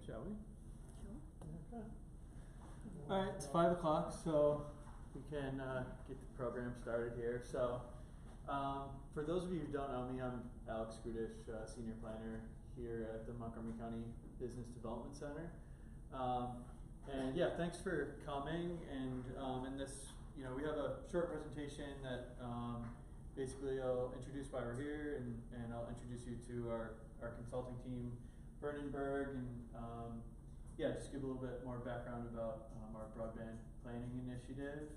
shall we? Sure. Okay. All right, it's 5 o'clock, so we can get the program started here. So, for those of you who don't know me, I'm Alex Grudish, Senior Planner here at the Montgomery County Business Development Center. And yeah, thanks for coming. And in this, we have a short presentation that basically I'll introduce why we're here, and I'll introduce you to our consulting team, Vernonburg, and yeah, just give a little bit more background about our broadband planning initiative,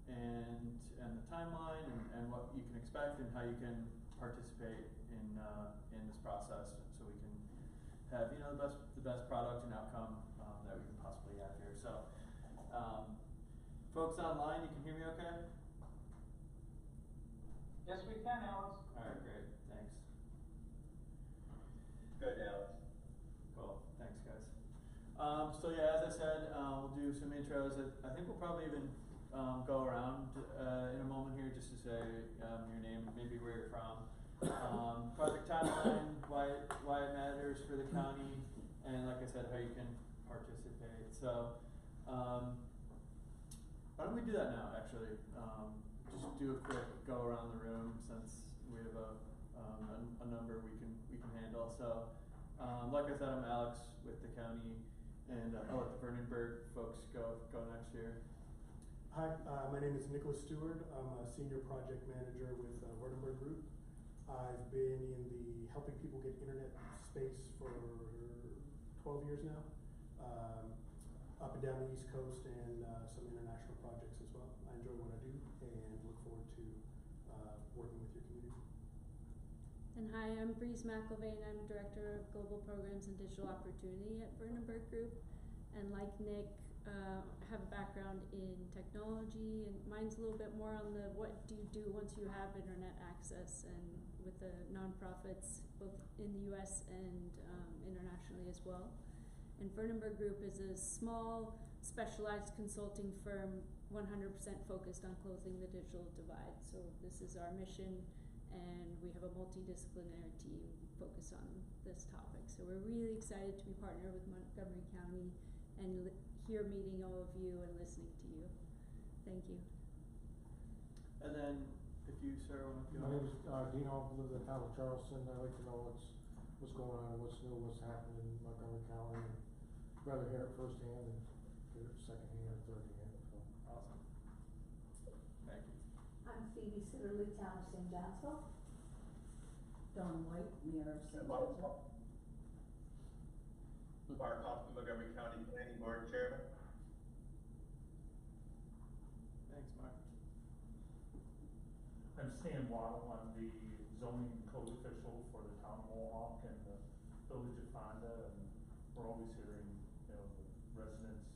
and the timeline, and what you can expect, and how you can participate in this process, so we can have the best product and outcome that we can possibly have here. So, folks online, you can hear me okay? Yes, we can, Alex. All right, great, thanks. Good, Alex. Cool, thanks guys. So yeah, as I said, we'll do some intros. I think we'll probably even go around in a moment here just to say your name, maybe where you're from, project timeline, why it matters for the county, and like I said, how you can participate. So why don't we do that now, actually? Just do a quick go around the room, since we have a number we can handle. So like I said, I'm Alex with the county, and I'll let the Vernonburg folks go next here. Hi, my name is Nicholas Stewart. I'm a senior project manager with Vernonburg Group. I've been in the helping people get internet space for 12 years now, up and down the East Coast, and some international projects as well. I enjoy what I do and look forward to working with your community. And hi, I'm Breeze McIlvain. I'm Director of Global Programs and Digital Opportunity at Vernonburg Group. And like Nick, I have a background in technology, and mine's a little bit more on the what do you do once you have internet access, and with the nonprofits both in the US and internationally as well. And Vernonburg Group is a small, specialized consulting firm 100% focused on closing the digital divide. So this is our mission, and we have a multidisciplinary team focused on this topic. So we're really excited to be partnered with Montgomery County and here meeting all of you and listening to you. Thank you. And then, if you, sir, want to go. My name is Dean Hall, live in the town of Charleston. I'd like to know what's going on, what's new, what's happening in Montgomery County. I'd rather hear it firsthand than hear it secondhand or thirdhand. So. Awesome. Thank you. I'm Phoebe Sitterly, town of St. Johnsville. Dawn White, mayor of St. Johnsville. Mark Hoffman, Montgomery County Planning Board Chairman. Thanks, Mark. I'm Stan Waddle. I'm the zoning code official for the town of Mohawk and the village of Fonda, and we're always hearing, the residents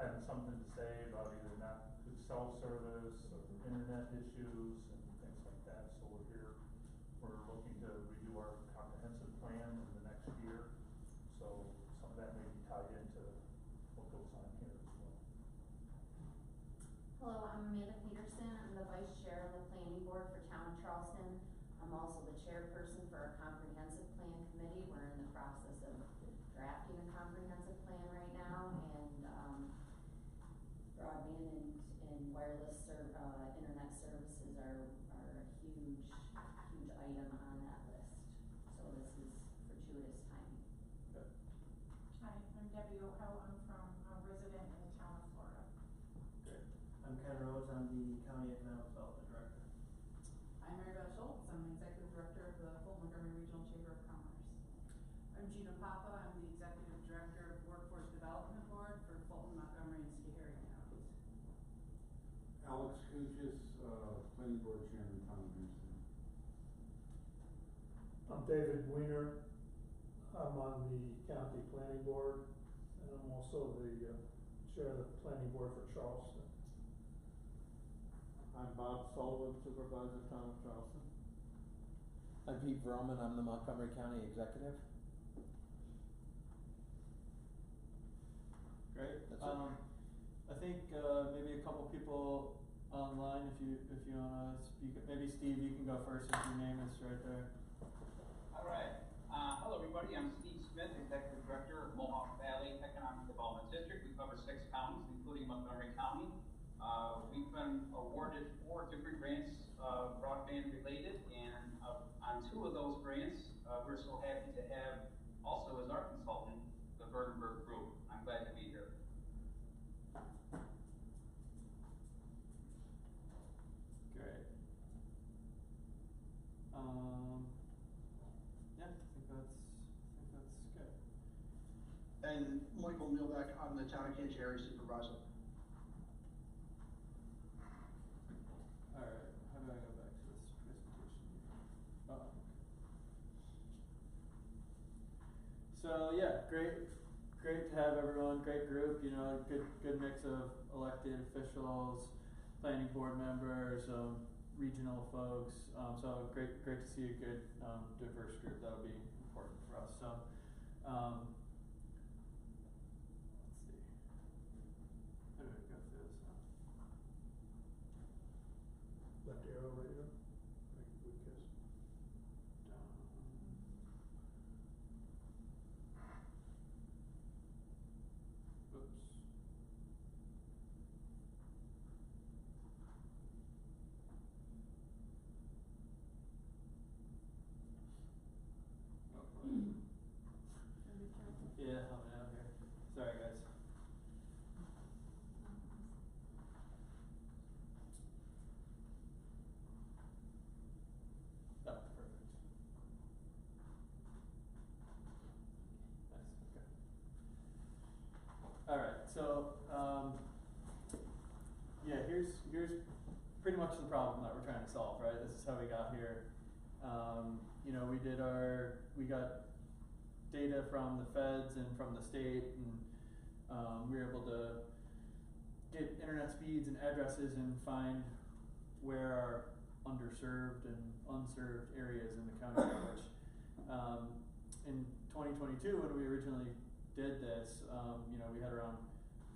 having something to say about either not good cell service or internet issues and things like that. So we're here. We're looking to redo our comprehensive plan in the next year. So some of that may be tied into what goes on here as well. Hello, I'm Amanda Peterson. I'm the Vice Chair of the Planning Board for Town of Charleston. I'm also the chairperson for our Comprehensive Plan Committee. We're in the process of drafting a comprehensive plan right now, and broadband and wireless internet services are a huge item on that list. So this is fortuitous timing. Good. Hi, I'm Debbie O'Hell. I'm from a resident in the town of Florida. Great. I'm Ken Rose. I'm the County Economic Development Director. I'm Mary Beth Schultz. I'm the Executive Director of the Fulton Montgomery Regional Chamber of Commerce. I'm Gina Papa. I'm the Executive Director of Workforce Development Board for Fulton, Montgomery, and Schoharie counties. Alex Kuchis, Planning Board Chairman, Town of Houston. I'm David Weiner. I'm on the County Planning Board, and I'm also the Chair of the Planning Board for Charleston. I'm Bob Sullivan, Supervisor, Town of Charleston. I'm Pete Vroman. I'm the Montgomery County Executive. Great. I think maybe a couple people online, if you want to speak. Maybe Steve, you can go first if your name is right there. All right. Hello, everybody. I'm Steve Smith, Executive Director of Mohawk Valley Economic Development District. We cover 6 counties, including Montgomery County. We've been awarded 4 different grants, broadband related, and on 2 of those grants, we're so happy to have also as our consultant, the Verdenberg Group. I'm glad to be here. Great. Yeah, I think that's good. And Michael Milbeck, I'm the Town of Kansas Area Supervisor. Alright, how do I go back to this presentation? Oh. So yeah, great to have everyone, great group, you know, good mix of elected officials, planning board members, regional folks, so great to see a good, diverse group. That'll be important for us, so, let's see, how do I go through this now? Left arrow, right arrow? Like Lucas. Down. Oops. Yeah, help me out here. Sorry, guys. Oh, perfect. Nice, okay. Alright, so, yeah, here's pretty much the problem that we're trying to solve, right? This is how we got here. You know, we got data from the feds and from the state, and we were able to get internet speeds and addresses and find where our underserved and unserved areas in the county are, which in 2022, when we originally did this, you know, we had around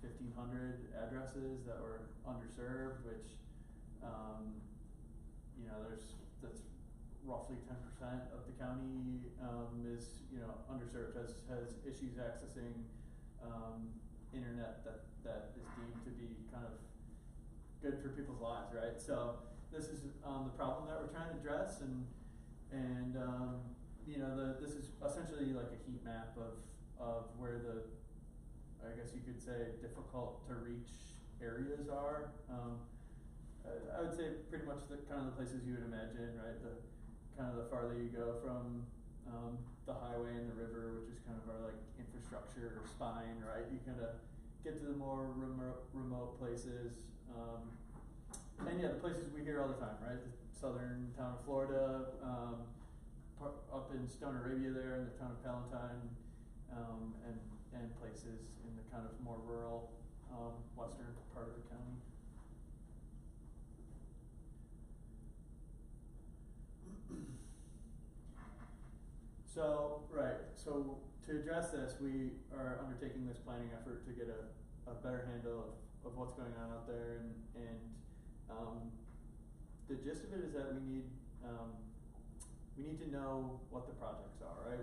1,500 addresses that were underserved, which, you know, that's roughly 10% of the county is, you know, underserved, has issues accessing internet that is deemed to be kind of good for people's lives, right? So this is the problem that we're trying to address, and you know, this is essentially like a heat map of where the, I guess you could say, difficult to reach areas are. I would say pretty much the kind of the places you would imagine, right? Kind of the farther you go from the highway and the river, which is kind of our like infrastructure spine, right? You kind of get to the more remote places, and yeah, the places we hear all the time, right? The southern town of Florida, up in Stone Arabia there, in the town of Palatine, and places in the kind of more rural western part of the county. So, right, so to address this, we are undertaking this planning effort to get a better handle of what's going on out there, and the gist of it is that we need to know what the projects are, right?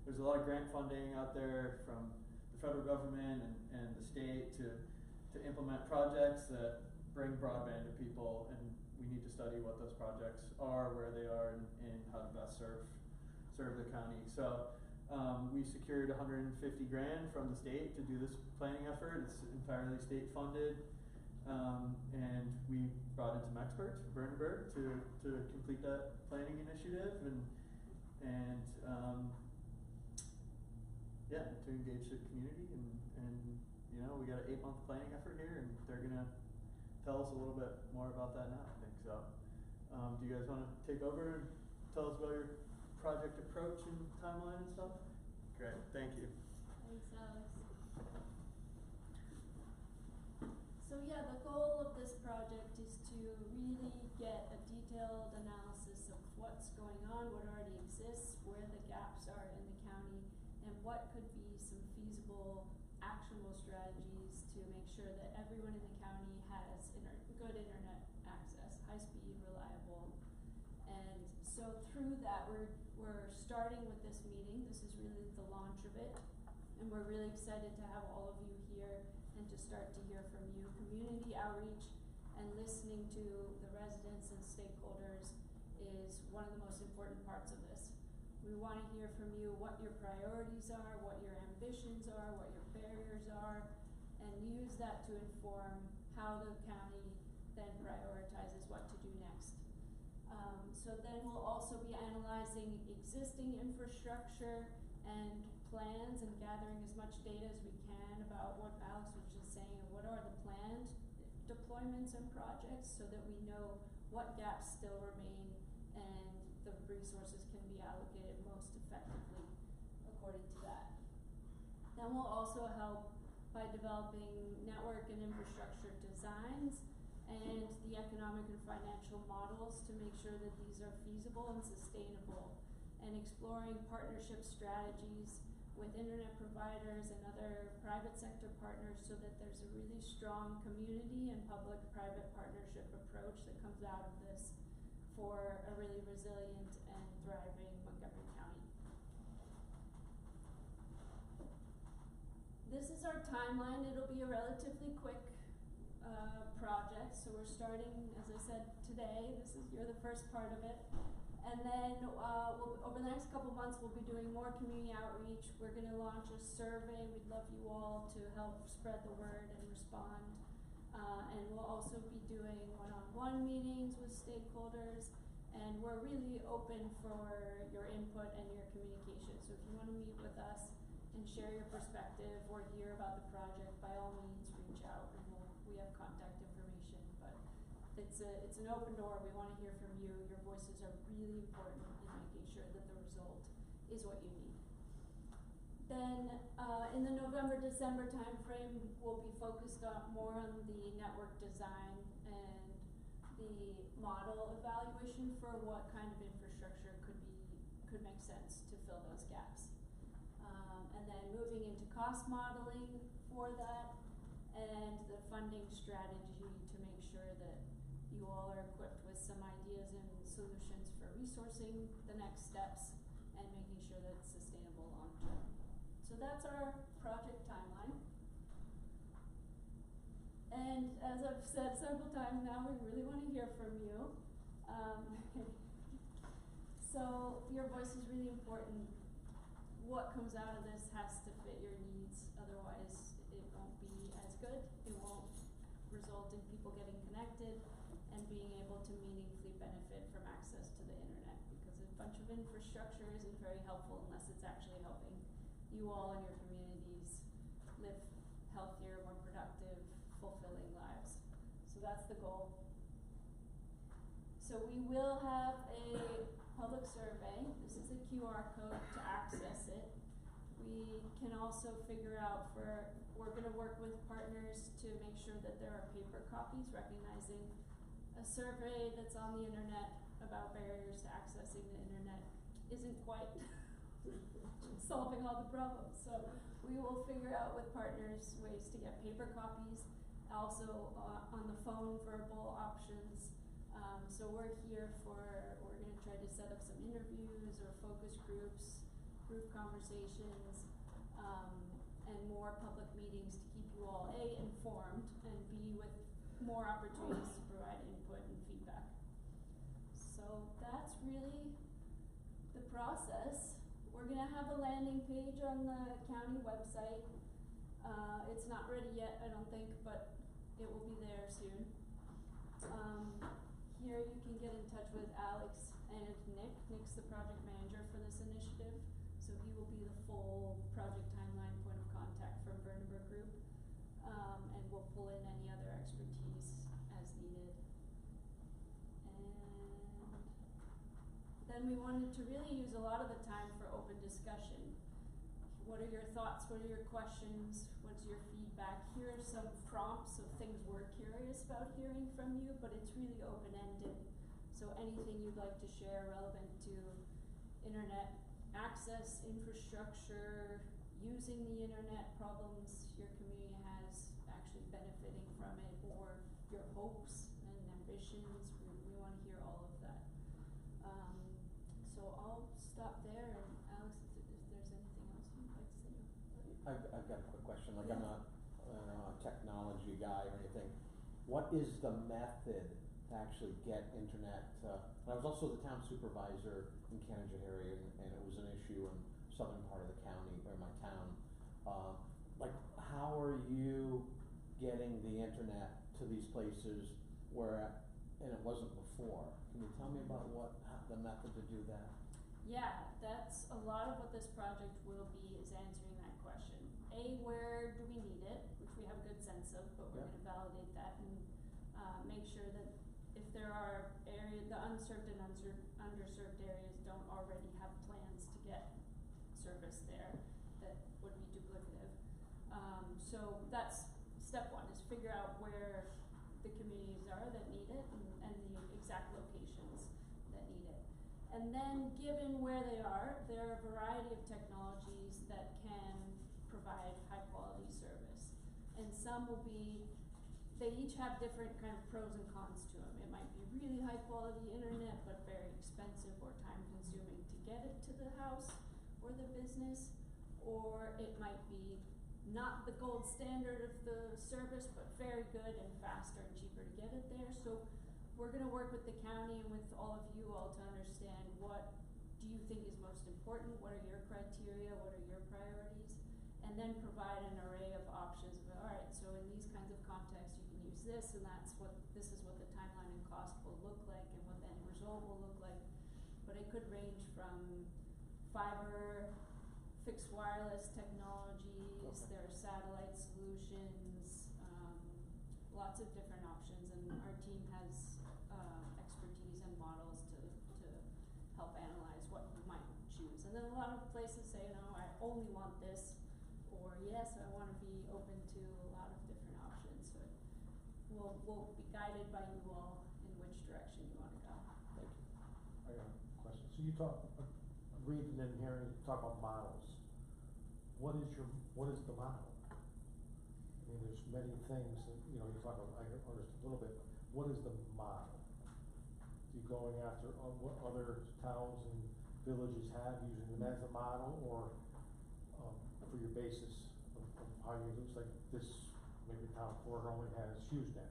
There's a lot of grant funding out there from the federal government and the state to implement projects that bring broadband to people, and we need to study what those projects are, where they are, and how to best serve the county. So we secured $150 grand from the state to do this planning effort. It's entirely state funded, and we brought in some experts from Verdenberg to complete that planning initiative, and yeah, to engage the community, and you know, we got an 8-month planning effort here, and they're gonna tell us a little bit more about that now, I think. So do you guys want to take over and tell us about your project approach and timeline and stuff? Great, thank you. Thanks, Alex. So yeah, the goal of this project is to really get a detailed analysis of what's going on, what already exists, where the gaps are in the county, and what could be some feasible, actionable strategies to make sure that everyone in the county has good internet access, high speed, reliable. And so through that, we're starting with this meeting. This is really the launch of it. And we're really excited to have all of you here and to start to hear from you. Community outreach and listening to the residents and stakeholders is one of the most important parts of this. We want to hear from you what your priorities are, what your ambitions are, what your barriers are, and use that to inform how the county then prioritizes what to do next. So then we'll also be analyzing existing infrastructure and plans and gathering as much data as we can about what Alex was just saying, what are the planned deployments and projects so that we know what gaps still remain and the resources can be allocated most effectively according to that. Then we'll also help by developing network and infrastructure designs and the economic and financial models to make sure that these are feasible and sustainable, and exploring partnership strategies with internet providers and other private sector partners so that there's a really strong community and public-private partnership approach that comes out of this for a really resilient and thriving Montgomery County. This is our timeline. It'll be a relatively quick project, so we're starting, as I said, today. You're the first part of it. And then over the next couple months, we'll be doing more community outreach. We're going to launch a survey. We'd love you all to help spread the word and respond. And we'll also be doing one-on-one meetings with stakeholders. And we're really open for your input and your communication. So if you want to meet with us and share your perspective or hear about the project, by all means, reach out, and we have contact information. But it's an open door. We want to hear from you. Your voices are really important in making sure that the result is what you need. Then in the November-December timeframe, we'll be focused more on the network design and the model evaluation for what kind of infrastructure could make sense to fill those gaps. And then moving into cost modeling for that and the funding strategy to make sure that you all are equipped with some ideas and solutions for resourcing the next steps and making sure that it's sustainable long term. So that's our project timeline. And as I've said several times now, we really want to hear from you. So your voice is really important. What comes out of this has to fit your needs, otherwise it won't be as good. It won't result in people getting connected and being able to meaningfully benefit from access to the internet, because a bunch of infrastructure isn't very helpful unless it's actually helping you all and your communities live healthier, more productive, fulfilling lives. So that's the goal. So we will have a public survey. This is a QR code to access it. We can also figure out we're going to work with partners to make sure that there are paper copies, recognizing a survey that's on the internet about barriers to accessing the internet isn't quite solving all the problems. So we will figure out with partners ways to get paper copies, also on the phone verbal options. So we're going to try to set up some interviews or focus groups, group conversations, and more public meetings to keep you all A, informed, and B, with more opportunities to provide input and feedback. So that's really the process. We're going to have a landing page on the county website. It's not ready yet, I don't think, but it will be there soon. Here you can get in touch with Alex and Nick. Nick's the project manager for this initiative, so he will be the full project timeline point of contact from Verneberg Group, and we'll pull in any other expertise as needed. And then we wanted to really use a lot of the time for open discussion. What are your thoughts? What are your questions? What's your feedback? Here are some prompts of things we're curious about hearing from you, but it's really open-ended. So anything you'd like to share relevant to internet access, infrastructure, using the internet, problems your community has actually benefiting from it, or your hopes and ambitions, we want to hear all of that. So I'll stop there, and Alex, if there's anything else you'd like to say. like Yeah. I'm not, a technology guy or anything. What is the method to actually get internet, I was also the town supervisor in Connecticut, and it was an issue in southern part of the county, or my town. Like, how are you getting the internet to these places where, and it wasn't before? Can you tell me about the method to do that? Yeah, that's a lot of what this project will be, is answering that question. A, where do we need it, which we have a good sense of, but we're Yep. gonna validate that and make sure that if there are areas, the unserved and underserved areas don't already have plans to get service there that would be duplicative. So that's step one, is figure out where the communities are that need it and the exact locations that need it. And then, given where they are, there are a variety of technologies that can provide high quality service. And some will be, they each have different kind of pros and cons to them. It might be really high quality internet, but very expensive or time consuming to get it to the house or the business. Or it might be not the gold standard of the service, but very good and faster and cheaper to get it there. So we're gonna work with the county and with all of you all to understand, what do you think is most important, what are your criteria, what are your priorities, and then provide an array of options of, alright, so in these kinds of contexts you can use this, and this is what the timeline and cost will look like, and what the end result will look like. But it could range from fiber, fixed wireless technologies, Okay. there are satellite solutions, lots of different options, and our team has expertise and models to help analyze what you might choose. And then a lot of places say, no, I only want this, or yes, I wanna be open to a lot of different options. So we'll be guided by you all in which direction you wanna go. Thank you. I got a question. So you talk, reading and hearing, you talk about models. What is the model? I mean, there's many things that, you talk about, I understand a little bit, what is the model? You going after what other towns and villages have, using them as a model, or, for your basis of how you, looks like this, maybe town Florida only has HughesNet.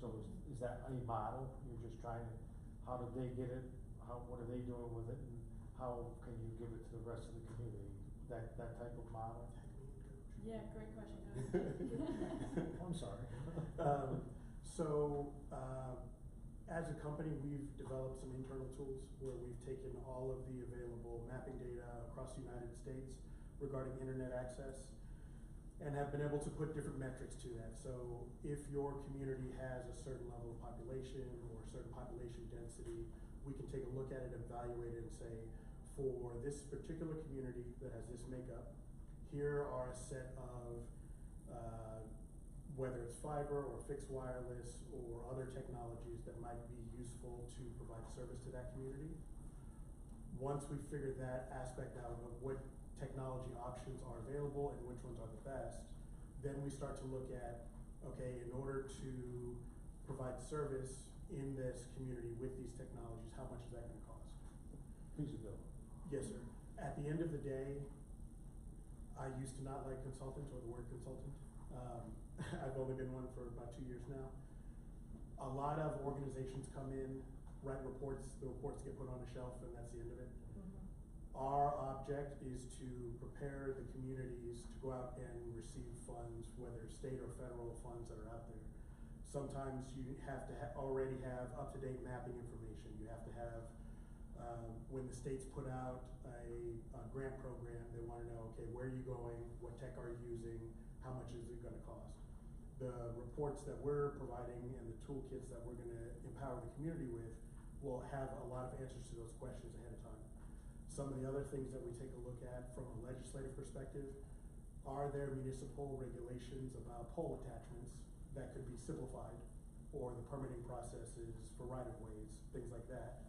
So is that a model? You're just trying to, how did they get it? What are they doing with it? And how can you give it to the rest of the community? That type of model? Yeah, great question. I'm sorry. As a company, we've developed some internal tools where we've taken all of the available mapping data across the United States regarding internet access and have been able to put different metrics to that. So if your community has a certain level of population or a certain population density, we can take a look at it, evaluate it, and say, for this particular community that has this makeup, here are a set of whether it's fiber or fixed wireless or other technologies that might be useful to provide service to that community. Once we figure that aspect out of what technology options are available and which ones are the best, then we start to look at, okay, in order to provide service in this community with these technologies, how much is that gonna cost? Feasibility. Yes, sir. At the end of the day, I used to not like consultant or the word consultant. I've only been one for about 2 years now. A lot of organizations come in, write reports, the reports get put on a shelf, and that's the end of it. Our object is to prepare the communities to go out and receive funds, whether state or federal funds that are out there. Sometimes you have to already have up-to-date mapping information. You have to have, when the states put out a grant program, they wanna know, okay, where are you going? What tech are you using? How much is it gonna cost? The reports that we're providing and the toolkits that we're gonna empower the community with will have a lot of answers to those questions ahead of time. Some of the other things that we take a look at from a legislative perspective, are there municipal regulations about pole attachments that could be simplified, or the permitting processes for right-of-ways, things like that,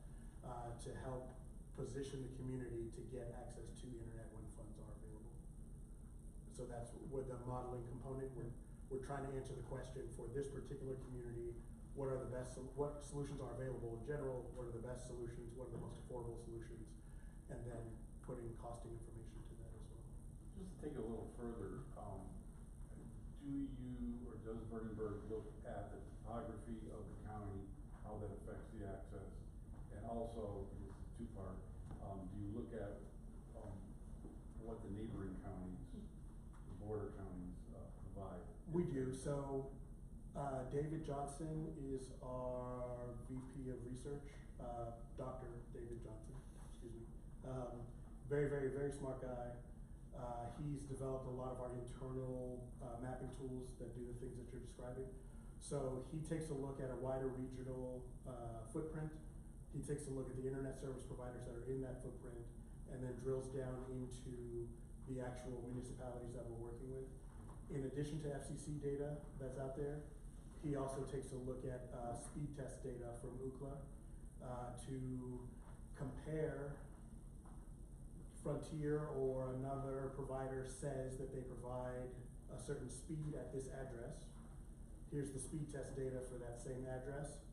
to help position the community to get access to internet when funds are available. So that's with the modeling component, we're trying to answer the question for this particular community, what solutions are available in general, what are the best solutions, what are the most affordable solutions, and then putting costing information to that as well. Just to take it a little further, do you, or does Verdenberg look at the topography of the county, how that affects the access? And also, this is two-part, do you look at, what the neighboring counties, the border counties, provide? We do. So, David Johnson is our VP of Research, Dr. David Johnson, excuse me. Very, very, very smart guy. He's developed a lot of our internal mapping tools that do the things that you're describing. So he takes a look at a wider regional footprint. He takes a look at the internet service providers that are in that footprint, and then drills down into the actual municipalities that we're working with. In addition to FCC data that's out there, he also takes a look at speed test data from Ookla to compare. Frontier or another provider says that they provide a certain speed at this address. Here's the speed test data for that same address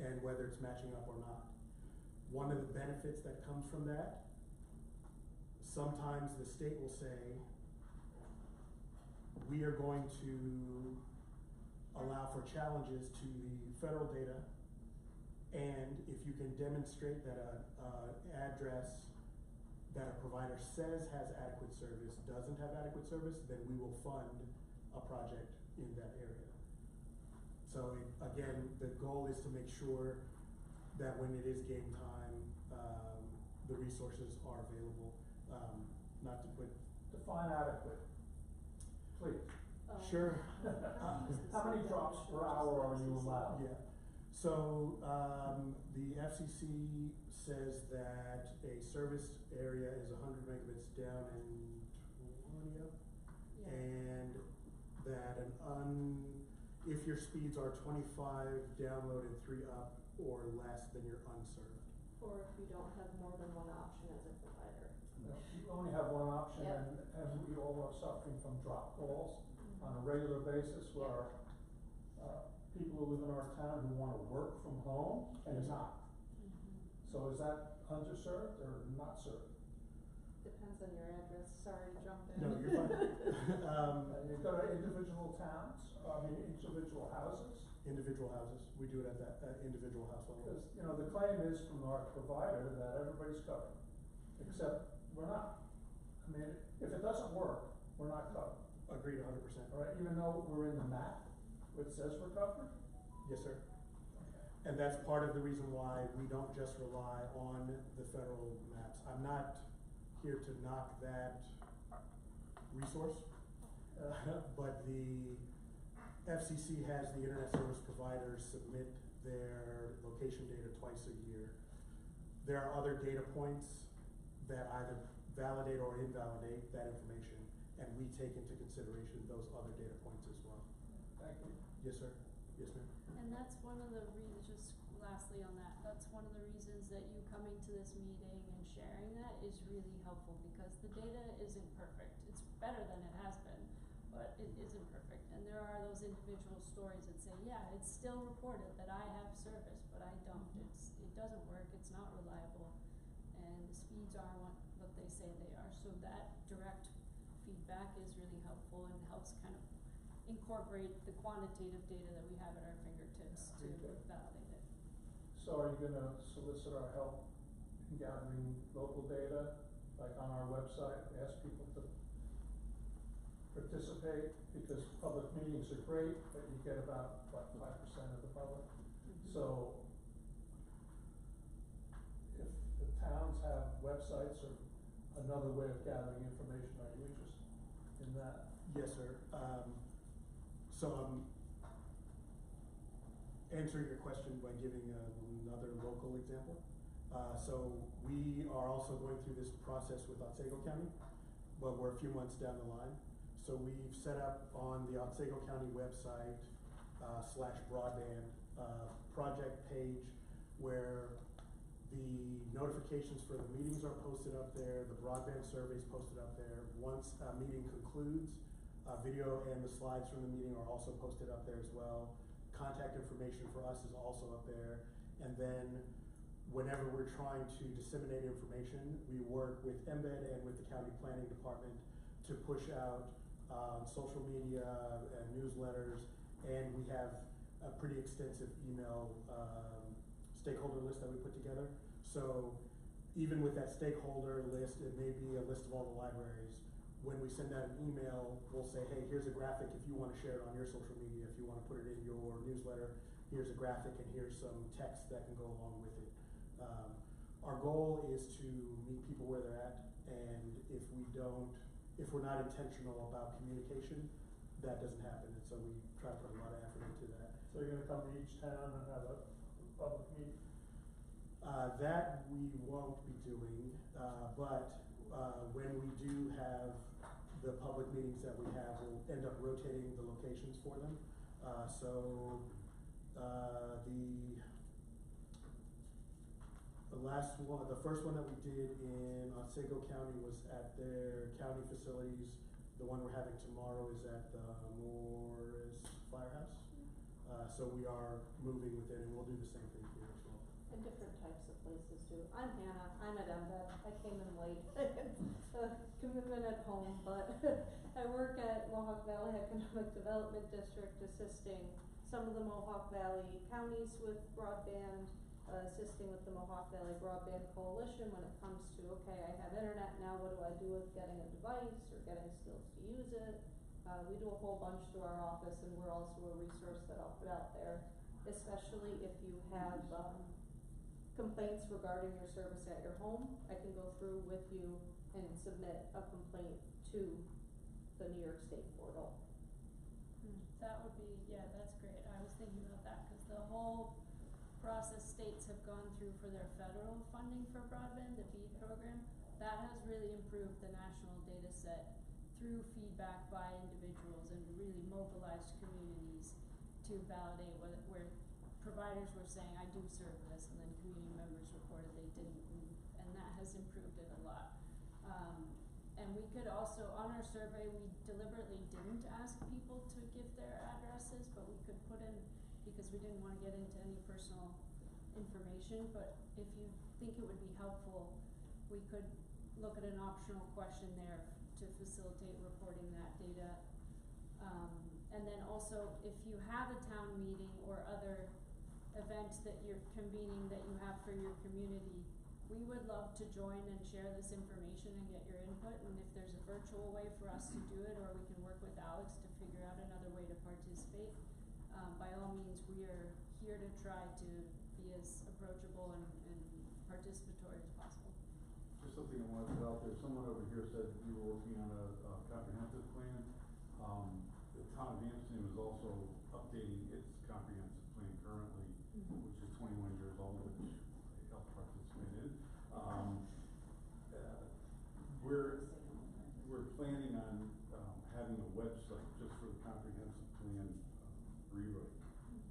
and whether it's matching up or not. One of the benefits that comes from that, sometimes the state will say, we are going to allow for challenges to the federal data, and if you can demonstrate that an address that a provider says has adequate service doesn't have adequate service, then we will fund a project in that area. So again, the goal is to make sure that when it is game time, the resources are available. Not to put... Define adequate, please. Sure. How many drops per hour are you allowed? Yeah. So the FCC says that a service area is 100 megabits down and 20 up, and that if your speeds are 25 download and 3 up or less, then you're unserved. Or if you don't have more than one option as a provider. No, you only have one option, and we all are suffering from drop calls on a regular basis where people who live in our town who want to work from home and not. So is that underserved or not served? Depends on your address. Sorry to jump in. No, you're fine. You've got individual towns, individual houses. Individual houses. We do it at that individual house level. Because, you know, the claim is from our provider that everybody's covered, except we're not. I mean, if it doesn't work, we're not covered. Agreed 100%. All right, even though we're in the map, which says we're covered? Yes, sir. And that's part of the reason why we don't just rely on the federal maps. I'm not here to knock that resource, but the FCC has the internet service providers submit their location data twice a year. There are other data points that either validate or invalidate that information, and we take into consideration those other data points as well. Thank you. Yes, sir. Yes, ma'am. And that's one of the reasons, just lastly on that, that's one of the reasons that you coming to this meeting and sharing that is really helpful, because the data isn't perfect. It's better than it has been, but it isn't perfect. And there are those individual stories that say, yeah, it's still reported that I have service, but I don't. It doesn't work, it's not reliable, and the speeds aren't what they say they are. So that direct feedback is really helpful and helps kind of incorporate the quantitative data that we have at our fingertips to validate it. So are you gonna solicit our help in gathering local data, like on our website, ask people to participate? Because public meetings are great, but you get about, what, 5% of the public? So if the towns have websites or another way of gathering information, are you interested in that? Yes, sir. So I'm answering your question by giving another local example. So we are also going through this process with Otsego County, but we're a few months down the line. So we've set up on the Otsego County website /broadband project page where the notifications for the meetings are posted up there, the broadband survey is posted up there. Once a meeting concludes, video and the slides from the meeting are also posted up there as well. Contact information for us is also up there. And then whenever we're trying to disseminate information, we work with Embed and with the county planning department to push out social media and newsletters, and we have a pretty extensive email stakeholder list that we put together. So even with that stakeholder list, it may be a list of all the libraries. When we send out an email, we'll say, hey, here's a graphic if you want to share it on your social media, if you want to put it in your newsletter, here's a graphic and here's some text that can go along with it. Our goal is to meet people where they're at, and if we're not intentional about communication, that doesn't happen, and so we try to put a lot of effort into that. So you're gonna come to each town and have a public meeting? That we won't be doing, but when we do have the public meetings that we have, we'll end up rotating the locations for them. The last one, the first one that we did in Otsego County was at their county facilities. The one we're having tomorrow is at the Morris Firehouse. So we are moving with it, and we'll do the same thing here as well. And different types of places too. I'm Hannah, I'm at MBED, I came in late, commitment at home, but I work at Mohawk Valley Economic Development District, assisting some of the Mohawk Valley counties with broadband, assisting with the Mohawk Valley Broadband Coalition when it comes to, okay, I have internet now, what do I do with getting a device or getting skills to use it? We do a whole bunch through our office, and we're also a resource that I'll put out there, especially if you have complaints regarding your service at your home. I can go through with you and submit a complaint to the New York State portal. That would be, yeah, that's great. I was thinking about that, because the whole process states have gone through for their federal funding for broadband, the BEAD program, that has really improved the national data set through feedback by individuals and really mobilized communities to validate where providers were saying, I do serve this, and then community members reported they didn't, and that has improved it a lot. And we could also, on our survey, we deliberately didn't ask people to give their addresses, but we could put in, because we didn't want to get into any personal information, but if you think it would be helpful, we could look at an optional question there to facilitate reporting that data. And then also, if you have a town meeting or other event that you're convening that you have for your community, we would love to join and share this information and get your input. And if there's a virtual way for us to do it, or we can work with Alex to figure out another way to participate, by all means, we are here to try to be as approachable and participatory as possible. Just something I want to put out there. Someone over here said you were working on a comprehensive plan. The town of Amsterdam is also updating its comprehensive plan currently, which is 21 years old, which I helped participate in. We're planning on having a website just for the comprehensive plan rewrite.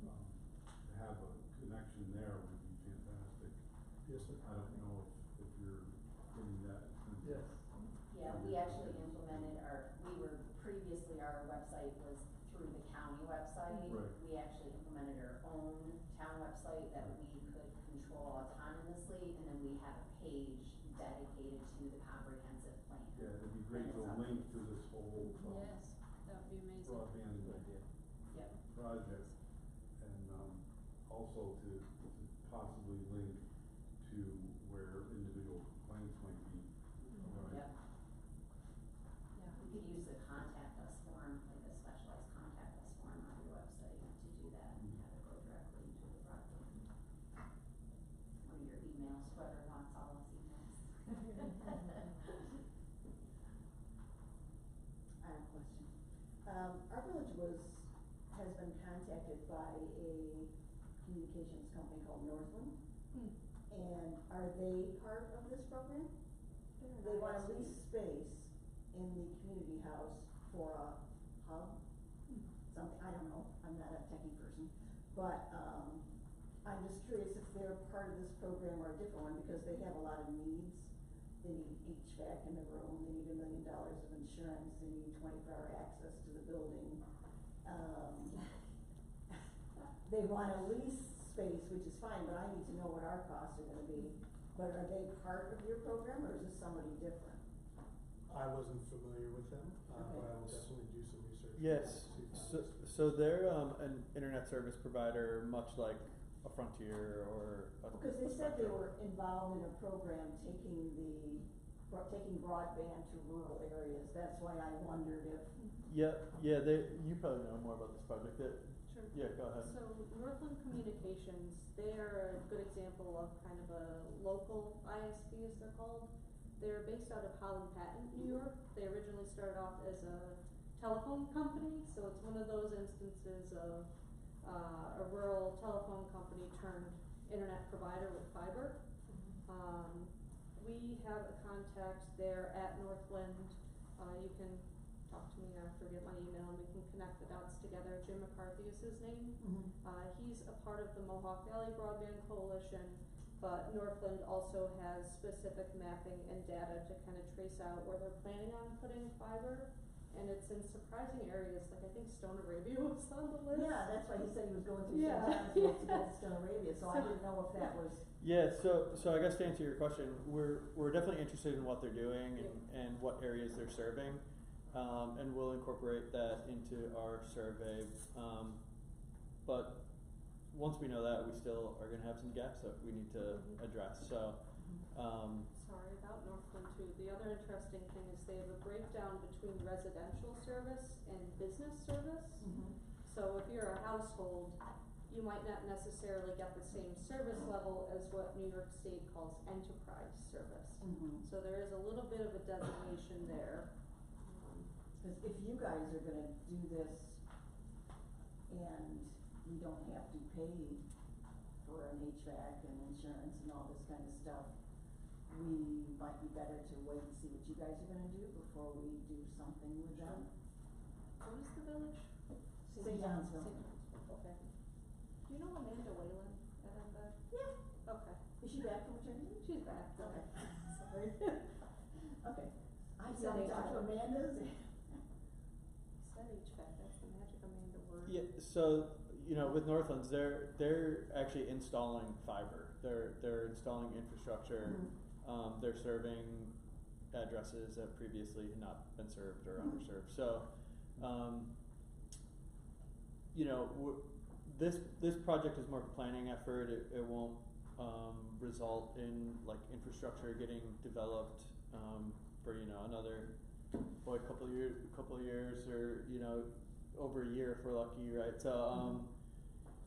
To have a connection there would be fantastic. Yes, sir. I don't know if you're getting that. Yes. Yeah, we actually implemented previously our website was through the county website. Right. We actually implemented our own town website that we could control autonomously, and then we have a page dedicated to the comprehensive plan. Yeah, it'd be great to link to this whole Yes, that would be amazing. broadband Yep. project, and also to possibly link to where individual complaints might be. Right. Yep. Yeah, we could use the contact us form, like a specialized contact us form on your website to do that and have it go directly into the broadband. Or your emails, whoever wants all those emails. I have a question. Our village has been contacted by a communications company called Northland. And are they part of this program? They want to lease space in the community house for a hub, something, I don't know, I'm not a techie person, but, I'm just curious if they're part of this program or a different one, because they have a lot of needs. They need HVAC in the room, they need $1 million of insurance, they need 24-hour access to the building. They want to lease space, which is fine, but I need to know what our costs are gonna be. But are they part of your program, or is this somebody different? I wasn't familiar with them, but I will definitely do Yes, so they're an internet service provider, much like a Frontier or a Because they said they Spectrum. were involved in a program taking broadband to rural areas, that's why I wondered if. Yeah, you probably know more about this project. Sure. Yeah, go ahead. So Northland Communications, they are a good example of kind of a local ISP, as they're called. They're based out of Holland Patent, New York. They originally started off as a telephone company, so it's one of those instances of a rural telephone company turned internet provider with fiber. We have a contact there at Northland. You can talk to me after, get my email, and we can connect the dots together. Jim McCarthy is his name. He's a part of the Mohawk Valley Broadband Coalition, but Northland also has specific mapping and data to kind of trace out where they're planning on putting fiber. And it's in surprising areas, like I think Stone Arabia was on the list. Yeah, that's why he said he was going through Yeah. some towns to get to Stone Arabia, so I didn't know if that was. Yeah, so I guess to answer your question, we're definitely interested in what they're doing and what areas they're serving, and we'll incorporate that into our survey. But once we know that, we still are going to have some gaps that we need to address. So. Sorry about Northland too. The other interesting thing is they have a breakdown between residential service and business service. So if you're a household, you might not necessarily get the same service level as what New York State calls enterprise service. So there is a little bit of a designation there. Cause if you guys are gonna do this and you don't have to pay for an HVAC and insurance and all this kind of stuff, we might be better to wait and see what you guys are gonna do before we do something with them. What is the village? St. Johnsville. Okay. Do you know Amanda Whalen at Embed? Yeah. Okay. Is she back from maternity? She's back. Okay. Sorry. Okay. I Said don't talk to HVAC. Amanda's. Said HVAC, that's the magic Amanda word. Yeah, so with Northlands, they're actually installing fiber. They're installing infrastructure. They're serving addresses that previously had not been served or underserved. So, this project is more of a planning effort. It won't result in like infrastructure getting developed for another couple of years or over a year if we're lucky, right? So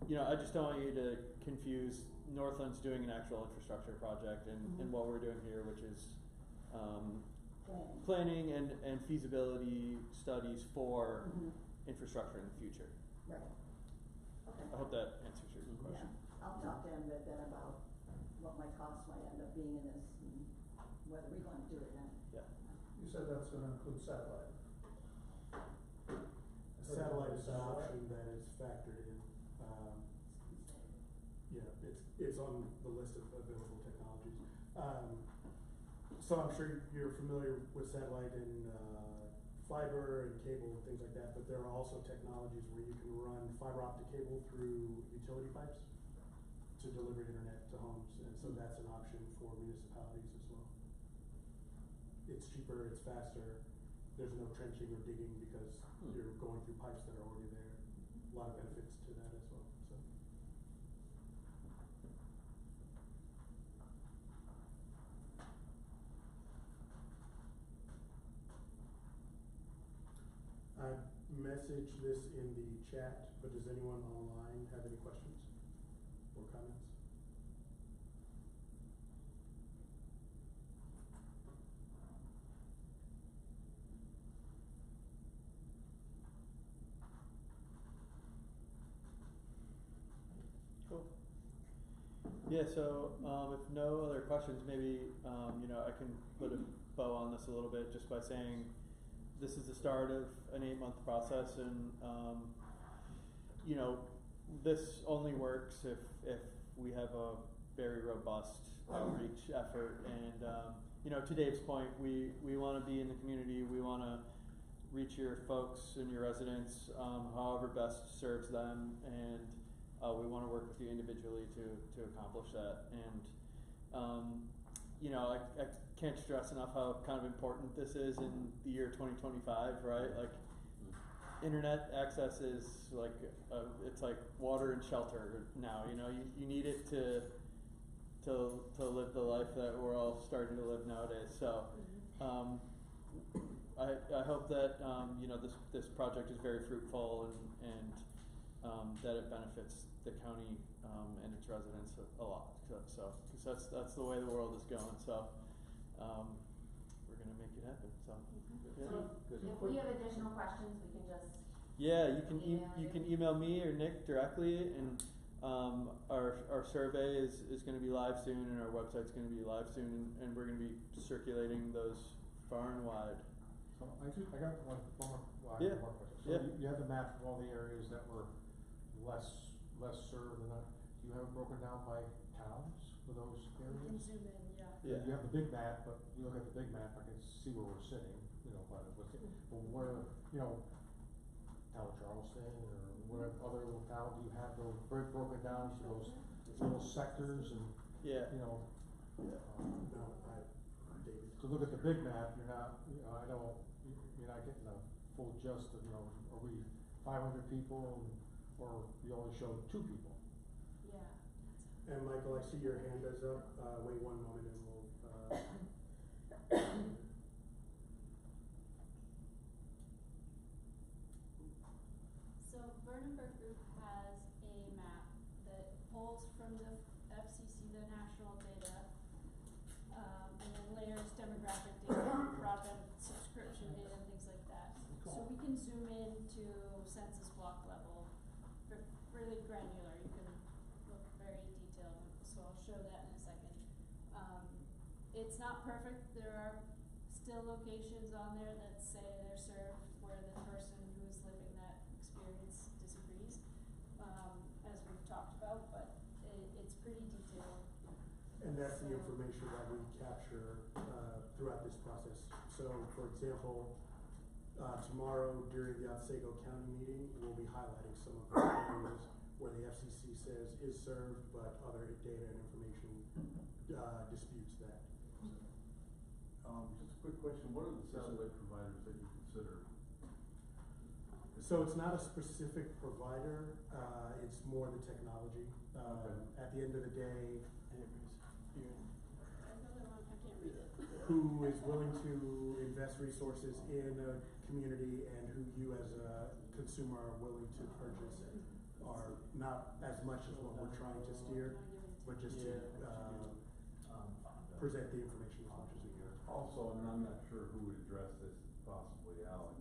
I just don't want you to confuse Northland's doing an actual infrastructure project and what we're doing here, which is planning and feasibility studies for infrastructure in the future. Right. Okay. I hope that answers your question. Yeah, I'll talk to Embed then about what my costs might end up being in this and whether we wanna do it then. Yeah. You said that's gonna include satellite. Satellite is an option that is factored in. It's on the list of available technologies. So I'm sure you're familiar with satellite and fiber and cable and things like that, but there are also technologies where you can run fiber optic cable through utility pipes to deliver internet to homes, and so that's an option for municipalities as well. It's cheaper, it's faster, there's no trenching or digging because you're going through pipes that are already there. A lot of benefits to that as well. So. I messaged this in the chat, but does anyone online have any questions or comments? Cool. Yeah, so if no other questions, maybe I can put a bow on this a little bit just by saying this is the start of an 8-month process, and this only works if we have a very robust outreach effort. And to Dave's point, we want to be in the community. We want to reach your folks and your residents however best serves them, and we want to work with you individually to accomplish that. And I can't stress enough how kind of important this is in the year 2025, right? Like internet access is like, it's like water and shelter now, you know, you need it to live the life that we're all starting to live nowadays, so, I hope that, you know, this project is very fruitful and that it benefits the county, and its residents a lot, so, cause that's the way the world is going, so, we're gonna make it happen, so. Yeah. So, if we have additional questions, we can just. Yeah, you can email email me or Nick directly, and our survey is gonna be live soon, and our website's gonna be live soon, and we're gonna be circulating those far and wide. So I got one more Yeah. question. So Yeah. you have the map of all the areas that were less served, and do you have it broken down by towns for those We can areas? zoom in, yeah. Yeah. You have the big map, but you look at the big map, I can see where we're sitting, you know, but where, you know, town of Charleston or whatever other little town, do you have those broken down to those little sectors and, Yeah. you know? Yeah. David. To look at the big map, you're not, you know, you're not getting a full gist of, you know, are we 500 people or you only showed 2 people? Yeah. And Michael, I see your hand is up, wait one moment and we'll, So Vernonburg Group has a map that pulls from the FCC, the national data, and then layers demographic data, broadband subscription data, and things like that. So we can zoom in to census block level, really granular. You can look very detailed. So I'll show that in a second. It's not perfect. There are still locations on there that say they're served where the person who is living that experience disagrees, as we've talked about, but it's pretty detailed. and that's the information that we capture, throughout this process. So, for example, tomorrow during the Otsego County meeting, we'll be highlighting some of the areas where the FCC says is served, but other data and information, disputes that. Just a quick question, what are the satellite providers that you consider? So it's not a specific provider, it's more the technology. At the end of the day, Another one, I can't read it. who is willing to invest resources in a community and who you as a consumer are willing to purchase are not as much as what we're trying to steer, but just to, present the information as much as we can. Also, and I'm not sure who would address this, possibly Alex,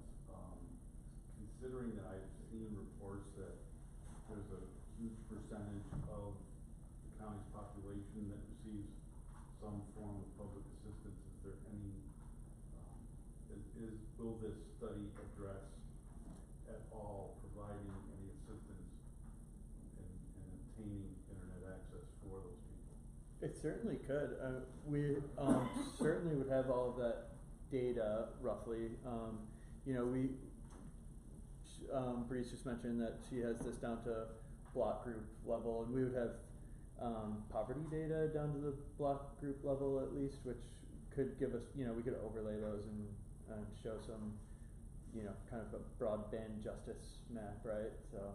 considering that I've seen reports that there's a huge percentage of the county's population that receives some form of public assistance, is there any, will this study address at all providing any assistance in obtaining internet access for those people? It certainly could. We certainly would have all of that data roughly. You know, Breeze just mentioned that she has this down to block group level, and we would have poverty data down to the block group level at least, which could give us, you know, we could overlay those and show some, you know, kind of a broadband justice map, right? So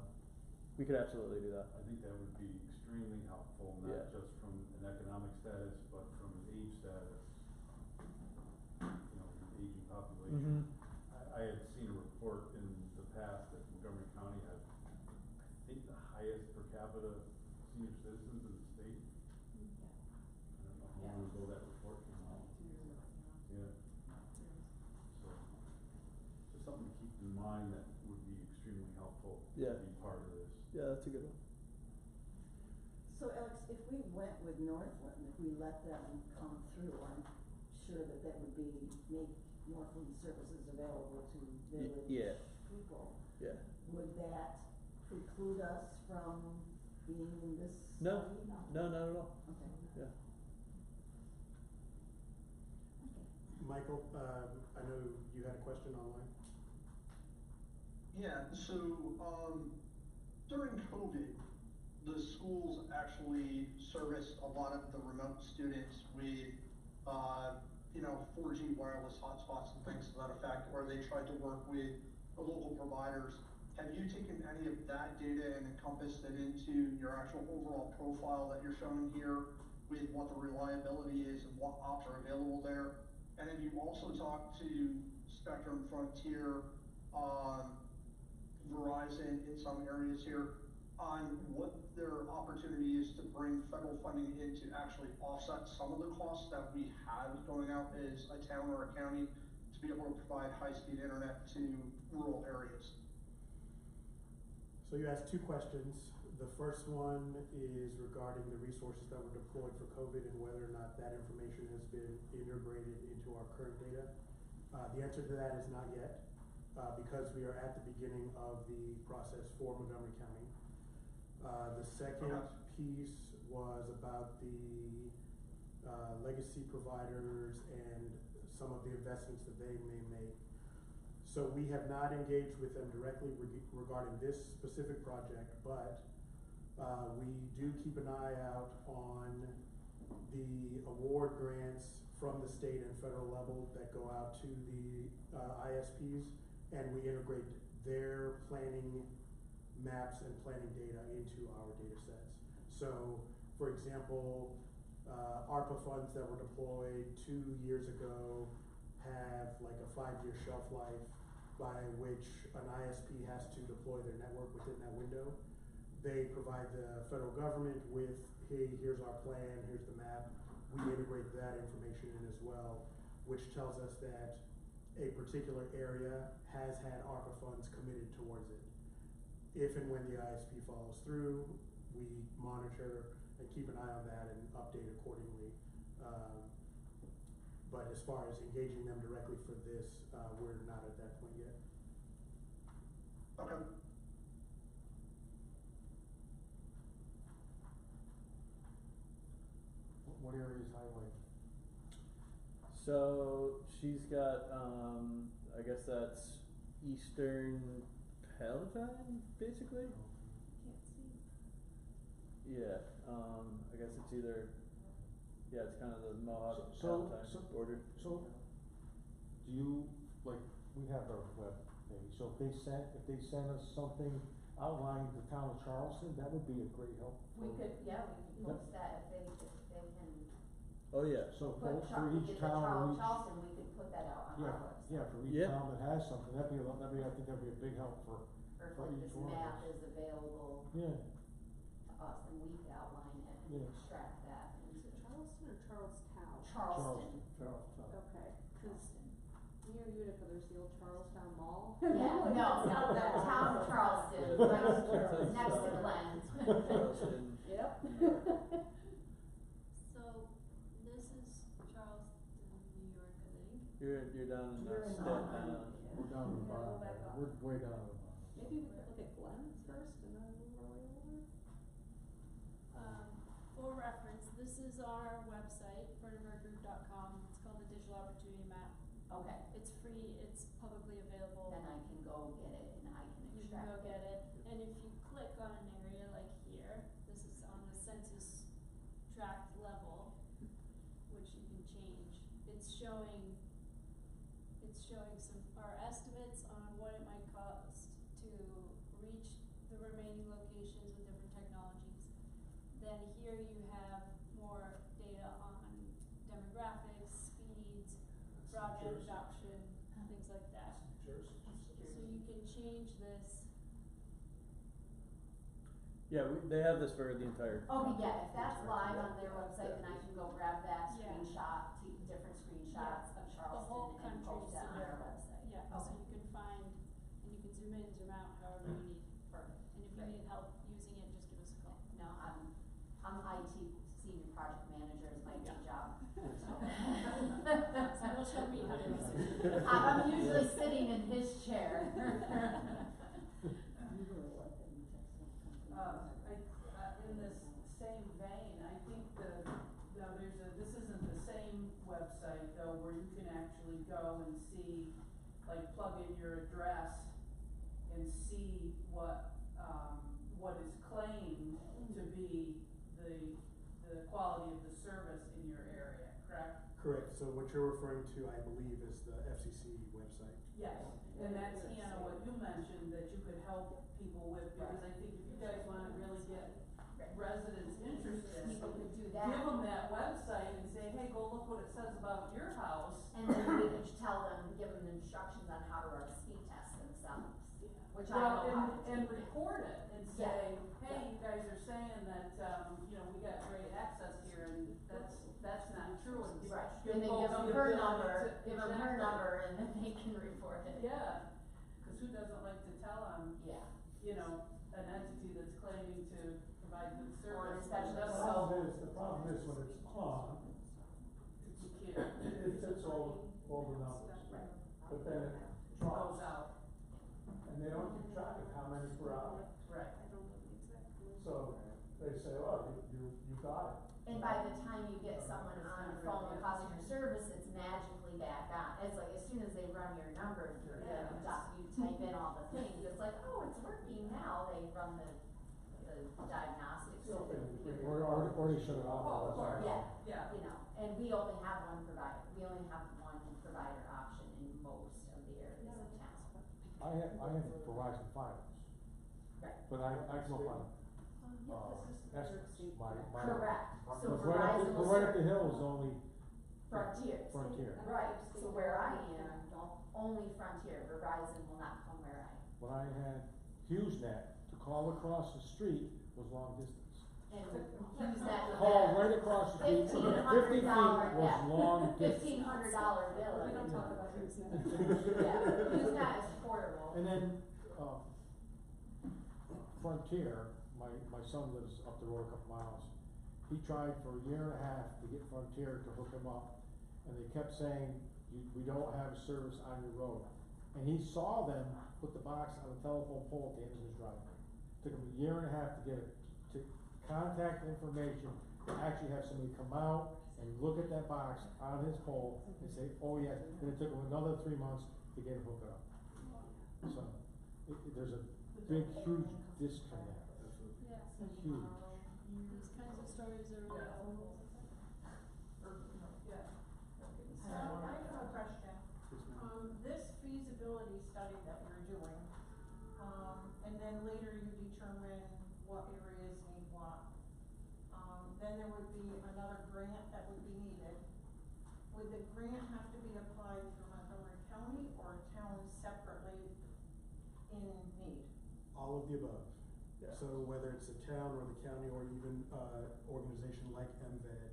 we could absolutely do that. I think that would be extremely helpful, not just from an economic status, but from an age status. You know, an aging population. I had seen a report in the past that Montgomery County had, I think, the highest per capita senior citizens in the state. I don't know how long ago that report came out. 2 years ago. Yeah. So, just something to keep in mind that would be extremely helpful to be part of this. Yeah, that's a good one. So Alex, if we went with Northland, if we let them come through, I'm sure that would be, make Northland services available to village people. Yeah. Would that preclude us from being in this No, study? no, not at all. Okay. Yeah. Michael, I know you had a question online. Yeah, so, during COVID, the schools actually serviced a lot of the remote students with, 4G wireless hotspots and things to that effect, or they tried to work with local providers. Have you taken any of that data and encompassed it into your actual overall profile that you're showing here with what the reliability is and what ops are available there? And then you also talked to Spectrum, Frontier, Verizon in some areas here on what their opportunity is to bring federal funding in to actually offset some of the costs that we have going out as a town or a county to be able to provide high-speed internet to rural areas. So you asked two questions. The first one is regarding the resources that were deployed for COVID and whether or not that information has been integrated into our current data. The answer to that is not yet, because we are at the beginning of the process for Montgomery County. The second piece was about the legacy providers and some of the investments that they may make. So we have not engaged with them directly regarding this specific project, but we do keep an eye out on the award grants from the state and federal level that go out to the ISPs, and we integrate their planning maps and planning data into our data sets. So, for example, ARPA funds that were deployed 2 years ago have like a 5-year shelf life by which an ISP has to deploy their network within that window. They provide the federal government with, hey, here's our plan, here's the map. We integrate that information in as well, which tells us that a particular area has had ARPA funds committed towards it. If and when the ISP follows through, we monitor and keep an eye on that and update accordingly. But as far as engaging them directly for this, we're not at that point yet. Okay. What area is highway? So she's got, I guess that's Eastern Palatine, basically. Can't see. Yeah, I guess it's either, yeah, it's kind of the Mohawk Palatine border. So, do you, like, we have our web page, so if they send us something outlining the town of Charleston, that would be a great help. We could post that if they can. Oh, yeah. So Put for each town, Charleston, we could put that out on our website. yeah, for each town that has something, I think that'd be a big help for Or if each this one of map us. is available Yeah. to us, and we could outline it and Yeah. extract that into. Charleston or Charlestown? Charleston. Charleston. Okay, cause near Utica, there's the old Charlestown Mall. Yeah, no, not that, town of Charleston, right next to Glen. Charleston. Yep. So this is Charleston, New York, I think. You're down in You're in Staten Montgomery. Island. We're down in the Yeah, go bottom, back up. we're way down in the bottom. Maybe we could look at Glen first and then move our way over. For reference, this is our website, vertebragroup.com. It's called the Digital Opportunity Map. Okay, It's free, it's publicly available. then I can go get it and I can You can extract go it. get it, and if you click on an area like here, this is on the census tract level, which you can change. It's showing some, our estimates on what it might cost to reach the remaining locations with different technologies. Then here you have more data on demographics, speeds, broadband adoption, things like that. Jersey. So you can change this. Yeah, they have this for the entire. Okay, yeah, if that's live on their website, then I can go grab that Yeah. screenshot, different screenshots of The whole Charleston and post country's that on there. our website. Yeah, so Okay. you can find, and you can zoom in, zoom out, however you need. Perfect. And if you Great. need help using it, just give us a call. No, I'm IT senior project manager is my day job. So you'll show me how to use it. I'm usually sitting in his chair. In this same vein, I think this isn't the same website though, where you can actually go and see, like plug in your address and see what is claimed to be the quality of the service in your area, correct? Correct. So what you're referring to, I believe, is the FCC website. Yes, and that's, what you mentioned that you could help people with, because I think if you guys wanna really get residents interested, People could do that. give them that website and say, hey, go look what it says about your house. And then we could tell them, give them instructions on how to run a speed test themselves, which I know how to do. And record it and say, Yeah. hey, you guys are saying that, you know, we got great access here and that's not true. And Right, give and then folks give them the her ability number, to- give them her number and then they can report it. Yeah, cause who doesn't like to tell on, Yeah. you know, an entity that's claiming to provide good Or service. especially That's The problem is when it's on, You can't. it fits all the numbers. But then it Goes drops, out, and they don't keep track of how many per hour. right. So they say, oh, you got it. And by the time you get someone on the phone with customer service, it's magically back on. It's like, as soon as they run your number, you type in all the things, it's like, oh, it's working now, they run the diagnostics. Still through the think computer. Or they shut it off. Oh, of course. Yeah, you know, and we only have one provider, provider option in most of the areas of town. I have Verizon Files, Right. but I come up on, Essex, my. Correct, so But right up, Verizon will right up serve the hill is only Frontier. Frontier. Right, so where I am, only Frontier, Verizon will not come where I am. When I had HughesNet, to call across the street was long distance. And use that with Call that right across the street, 50 $1,500 feet was long distance. $1,500 bill. We don't talk about who's that. Yeah, use that as portable. And then, Frontier, my son lives up the road a couple miles. He tried for a year and a half to get Frontier to hook him up, and they kept saying, we don't have service on your road. And he saw them put the box on the telephone pole at the end of his driveway. Took him a year and a half to get it, to contact information, to actually have somebody come out and look at that box on his pole and say, oh yes, and it took him another 3 months to get it hooked up. So, there's a big, huge disconnect. Huge. These kinds of stories are real. So I have a question. This feasibility study that we're doing, and then later you determine what areas need what. Then there would be another grant that would be needed. Would the grant have to be applied through Montgomery County or towns separately in need? All of the above. So whether it's a town or the county or even organization like MVED,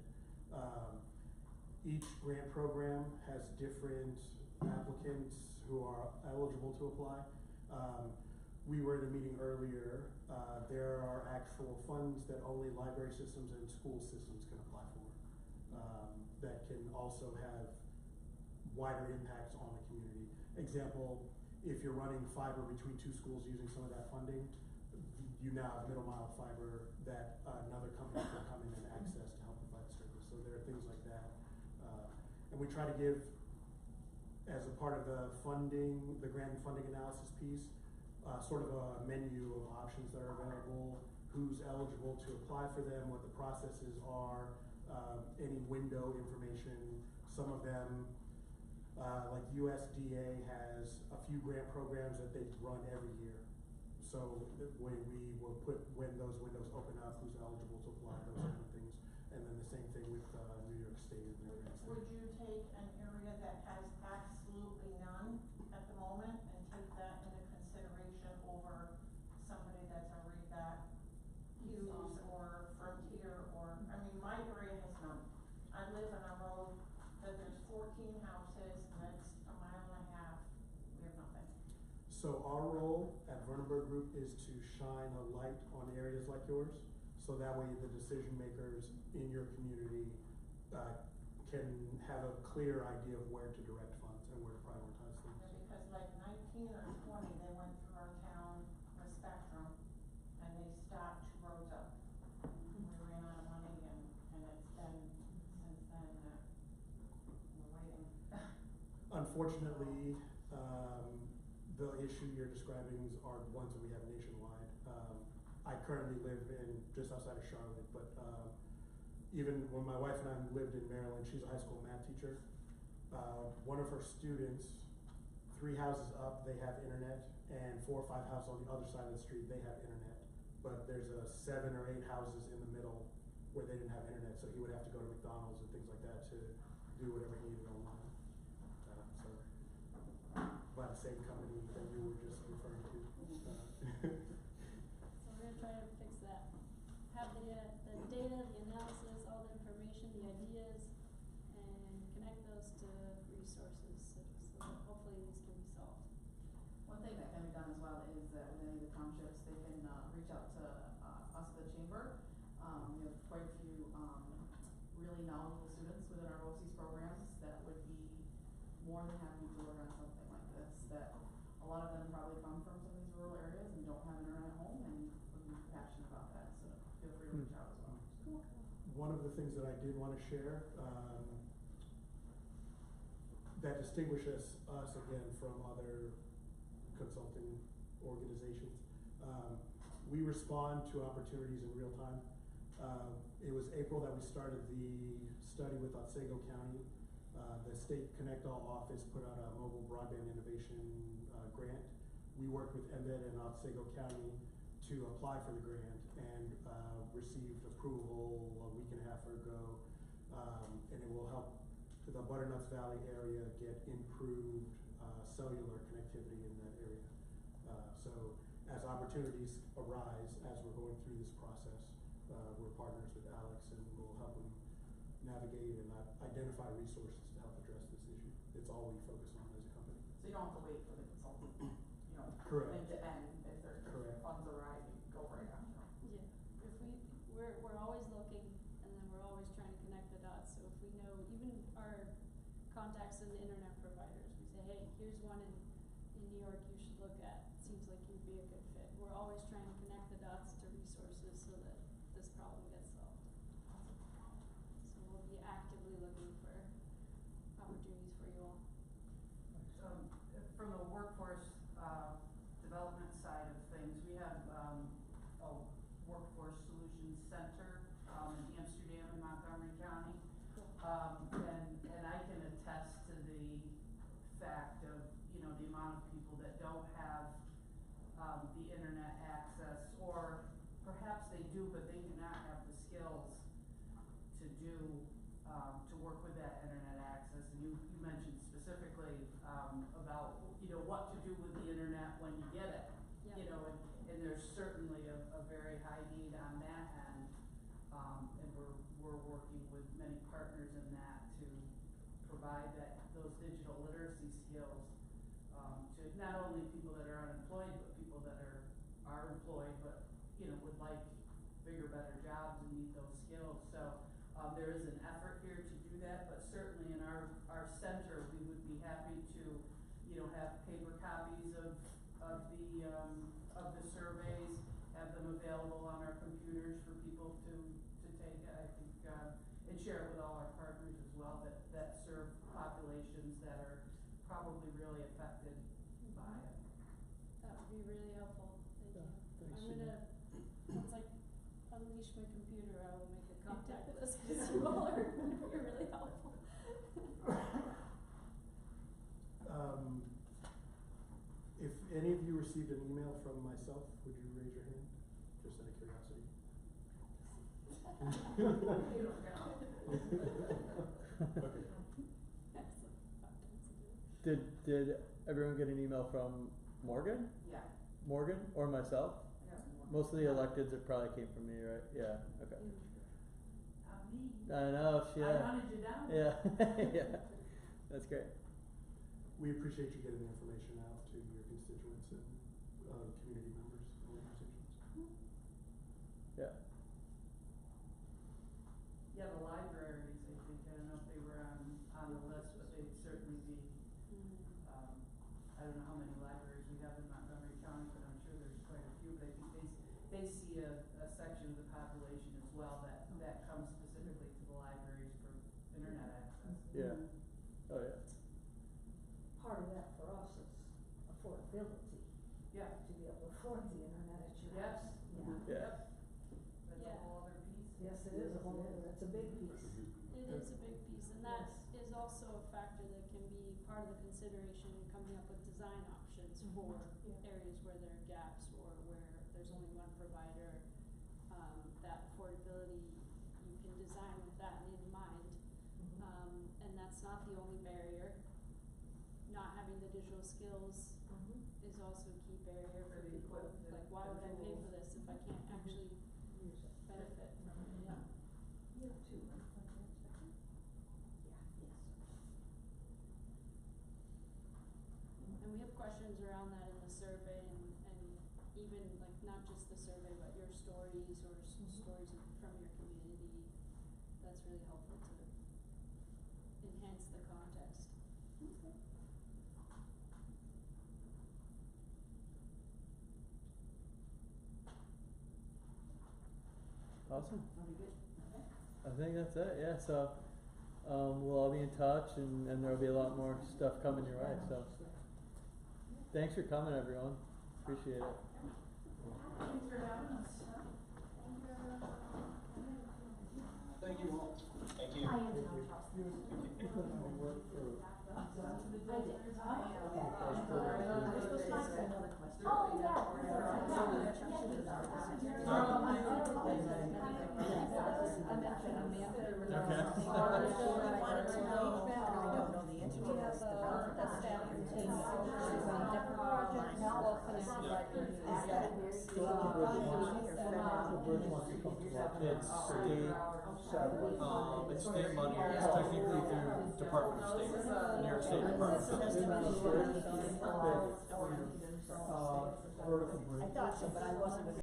each grant program has different applicants who are eligible to apply. We were in a meeting earlier, there are actual funds that only library systems and school systems can apply for, that can also have wider impacts on the community. Example, if you're running fiber between two schools using some of that funding, you now have middle mile fiber that another company can come in and access to help provide service. So there are things like that. And we try to give, as a part of the funding, the grant funding analysis piece, sort of a menu of options that are available, who's eligible to apply for them, what the processes are, any window information. Some of them, like USDA has a few grant programs that they run every year. So when we will put, when those windows open up, who's eligible to apply, those kind of things. And then the same thing with New York State and their grants. Would you take an area that has absolutely none at the moment and take that into consideration over somebody that's already got Hughes or Frontier or, I mean, my area has none. I live on a road that there's 14 houses and it's a mile and a half, we have nothing. So our role at Vernonburg Group is to shine a light on areas like yours, so that way the decision makers in your community can have a clear idea of where to direct funds and where to prioritize things. Yeah, because like 19 or 20, they went through our town with Spectrum and they stopped 2 roads up. We ran out of money and it's been, since then, we're waiting. Unfortunately, the issue you're describing are ones that we have nationwide. I currently live in just outside of Charlotte, but even when my wife and I lived in Maryland, she's a high school math teacher. One of her students, 3 houses up, they have internet, and 4 or 5 houses on the other side of the street, they have internet. But there's 7 or 8 houses in the middle where they didn't have internet, so he would have to go to McDonald's and things like that to do whatever he needed online. So, by the same company that you were just referring to. So we're gonna try to fix that. Have the data, the analysis, all the information, the ideas, and connect those to resources so that hopefully these can be solved. One thing that can be done as well is that with any of the townships, they can reach out to us, the chamber. We have quite a few really knowledgeable students within our OCs programs that would be more than happy to work on something like this. That a lot of them probably come from some of these rural areas and don't have internet at home and would be passionate about that. So feel free to reach out as well. Cool. One of the things that I did want to share that distinguishes us again from other consulting organizations. We respond to opportunities in real time. It was April that we started the study with Otsego County. The state ConnectALL office put out a mobile broadband innovation grant. We worked with MBED and Otsego County to apply for the grant and received approval a week and a half ago. And it will help the Butternuts Valley area get improved cellular connectivity in that area. So as opportunities arise, as we're going through this process, we're partners with Alex and we'll help them navigate and identify resources to help address this issue. It's all we focus on as a company. So you don't have to wait for the consultant, you know, Correct. end to end. If there's funds arise, you can go right after them. Yeah, if we're always looking, and then we're always trying to connect the dots. So if we know, even our contacts in the internet providers, we say, hey, here's one in New York you should look at. Seems like you'd be a good fit. We're always trying to connect the dots to resources so that this problem gets solved. So we'll be actively looking for opportunities for you all. From the workforce development side of things, we have a workforce solutions center in Amsterdam and Montgomery County. And I can attest to the fact of, you know, the amount of people that don't have the internet access, or perhaps they do, but they do not have the skills to do, to work with that internet access. And you mentioned specifically about, you know, what to do with the internet when you get it. Yeah. You know, and there's certainly a very high need on that end. And we're working with many partners in that to provide those digital literacy skills to not only people that are unemployed, but people that are employed, but, you know, would like bigger, better jobs and need those skills. So there is an effort here to do that, but certainly in our center, we would be happy to, you know, have paper copies of the surveys, have them available on our computers for people to take, I think, and share it with all our partners as well that serve populations that are probably really affected by it. That would be really helpful. Thank you. Thanks, I'm Sheena. once I unleash my computer, I will make a contact list because you all are really helpful. If any of you received an email from myself, would you raise your hand? Just out of curiosity. Okay. Did everyone get an email from Morgan? Yeah. Morgan or myself? I got one. Most of the electeds, it probably came from me, right? Yeah, okay. Not me. I know, I hunted you down. Yeah, yeah, that's great. We appreciate you getting the information out to your constituents and community members and organizations. Yeah. Yeah, the libraries, I think, I don't know if they were on the list, but they'd certainly be, I don't know how many libraries we have in Montgomery County, but I'm sure there's quite a few, but I think they see a section of the population as well that comes specifically to the libraries for internet access. Yeah. Oh, yeah. Part of that for us is affordability. Yeah. To be able to afford the internet at your Yes. house. Yeah. Yeah. That's a whole other piece. Yes, it is a whole, it's a big piece. It is a big piece, and that is also a factor that can be part of the consideration in coming up with design options for areas where there are gaps or where there's only one provider. That affordability, you can design with that in mind. And that's not the only barrier. Not having the digital skills is also a key barrier for people. Like, why would I pay for this if I can't actually benefit from it? Yeah. You have two, right? And we have questions around that in the survey and even like not just the survey, but your stories or stories from your community. That's really helpful to enhance the context. Okay. Awesome. Are we good? Okay. I think that's it, yeah, so, we'll all be in touch and there'll be a lot more stuff coming your way, so. Thanks for coming, everyone, appreciate it. Thanks for having us. Thank you all. Thank you. I am Tom Charleston. You put in the work for. I did. First I program. was supposed to ask another question. Oh, yeah. I mentioned a method. Okay. I wanted to know, and I don't know the answer to this, the relevant staff team is on different projects, all connected. Is that state or federal? The bridge wants to come to us. It's state money, it's technically through Department of State, New York State Department of State. Vertical bridge. I thought so, but I wasn't.